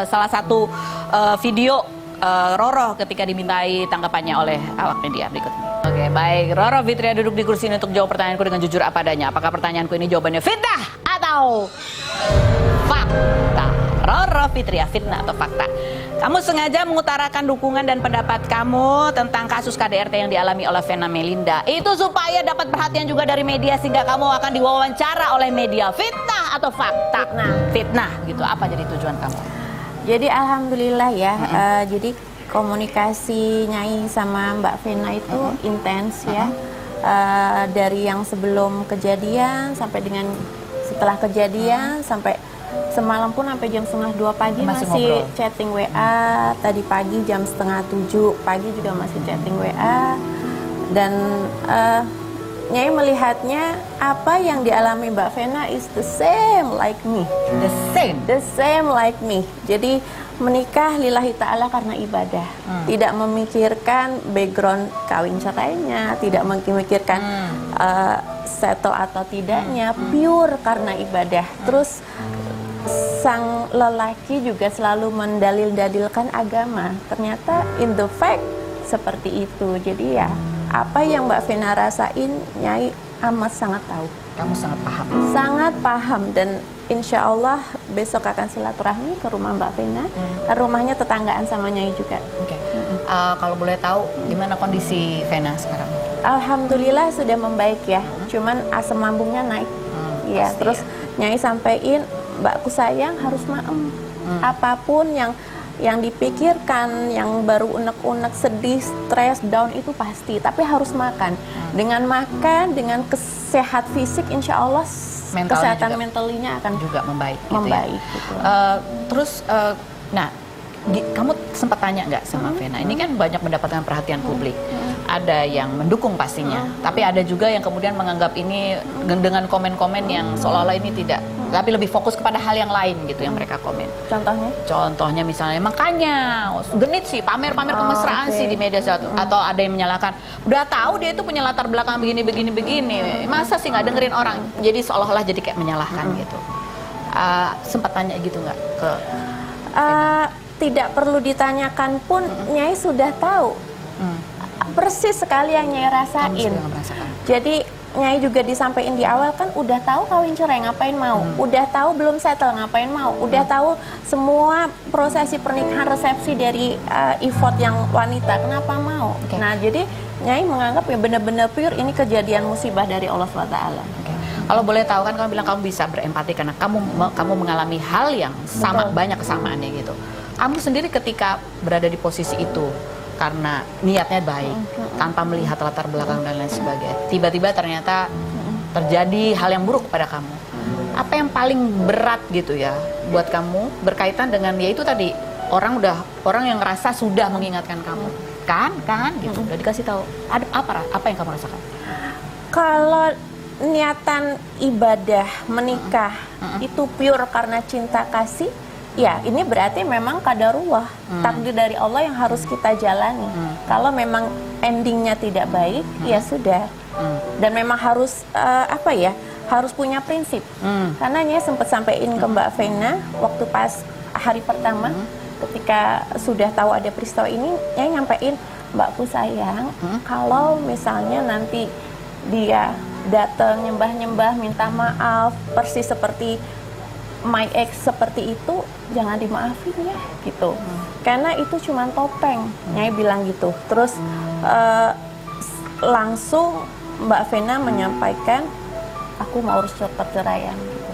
salah satu video Roro ketika dimintai tanggapannya oleh awak media berikut ini. Oke, baik. Roro Fitria duduk di kursi ini untuk jawab pertanyaanku dengan jujur apa adanya. Apakah pertanyaanku ini jawabannya fitnah atau fakta? Roro Fitria, fitnah atau fakta? Kamu sengaja mengutarakan dukungan dan pendapat kamu tentang kasus KDRT yang dialami oleh Vena Melinda. Itu supaya dapat perhatian juga dari media sehingga kamu akan diwawancara oleh media. Fitnah atau fakta? Fitnah gitu. Apa jadi tujuan kamu? Jadi alhamdulillah ya. Jadi komunikasi Nyai sama Mbak Vena itu intens ya. Dari yang sebelum kejadian sampai dengan setelah kejadian sampai semalam pun sampai jam 1:30 pagi masih chatting WA. Tadi pagi jam 6:30 pagi juga masih chatting WA. Dan Nyai melihatnya apa yang dialami Mbak Vena is the same like me. The same like me. Jadi menikah lillahi ta'ala karena ibadah. Tidak memikirkan background kawin cerainya, tidak memikirkan settle atau tidaknya, pure karena ibadah. Terus sang lelaki juga selalu mendalil-dalilkan agama. Ternyata in the fact seperti itu. Jadi ya apa yang Mbak Vena rasain, Nyai amat sangat tahu. Kamu sangat paham. Sangat paham, dan insya Allah besok akan silaturahmi ke rumah Mbak Vena. Rumahnya tetanggaan sama Nyai juga. Oke. Kalau boleh tahu gimana kondisi Vena sekarang? Alhamdulillah sudah membaik ya. Cuman asam lambungnya naik. Ya, terus Nyai sampein, Mbakku sayang harus maem. Apapun yang dipikirkan, yang baru unek-unek, sedih, stres, down itu pasti. Tapi harus makan. Dengan makan, dengan sehat fisik, insya Allah kesehatan mentalnya akan juga membaik. Membaik. Gitu ya. Gitu. Terus, kamu sempat tanya nggak sama Vena? Ini kan banyak mendapatkan perhatian publik. Ada yang mendukung pastinya, tapi ada juga yang kemudian menganggap ini dengan komen-komen yang seolah-olah ini tidak, tapi lebih fokus kepada hal yang lain gitu yang mereka komen. Contohnya? Contohnya misalnya, makanya genit sih, pamer-pamer kemesraan sih di media sosial. Atau ada yang menyalahkan, udah tahu dia itu punya latar belakang begini, masa sih nggak dengerin orang? Jadi seolah-olah jadi kayak menyalahkan gitu. Sempat tanya gitu nggak ke tidak perlu ditanyakan pun, Nyai sudah tahu. Persis sekali yang Nyai rasain. Jadi Nyai juga disampaikan di awal kan, udah tahu kawin cerai ngapain mau, udah tahu belum settle ngapain mau, udah tahu semua prosesi pernikahan resepsi dari effort yang wanita, kenapa mau? Nah jadi Nyai menganggap ya benar-benar pure ini kejadian musibah dari Allah SWT. Kalau boleh tahu kan kamu bilang kamu bisa berempati karena kamu mengalami hal yang sama. Betul. Banyak kesamaannya gitu. Kamu sendiri ketika berada di posisi itu karena niatnya baik, tanpa melihat latar belakang dan lain sebagainya, tiba-tiba ternyata terjadi hal yang buruk kepada kamu. Apa yang paling berat gitu ya buat kamu berkaitan dengan ya itu tadi, orang yang ngerasa sudah mengingatkan kamu, kan gitu, udah dikasih tahu. Ada apa yang kamu rasakan? Kalau niatan ibadah menikah itu pure karena cinta kasih, ya ini berarti memang qadarullah, takdir dari Allah yang harus kita jalani. Kalau memang endingnya tidak baik, ya sudah. Dan memang harus harus punya prinsip. Karena Nyai sempat sampaikan ke Mbak Vena waktu pas hari pertama, ketika sudah tahu ada peristiwa ini, Nyai nyampein, Mbakku sayang, kalau misalnya nanti dia datang nyembah-nyembah minta maaf persis seperti my ex seperti itu, jangan dimaafin ya gitu. Karena itu cuma topeng. Nyai bilang gitu. Terus langsung Mbak Vena menyampaikan, aku mau urus perceraian gitu.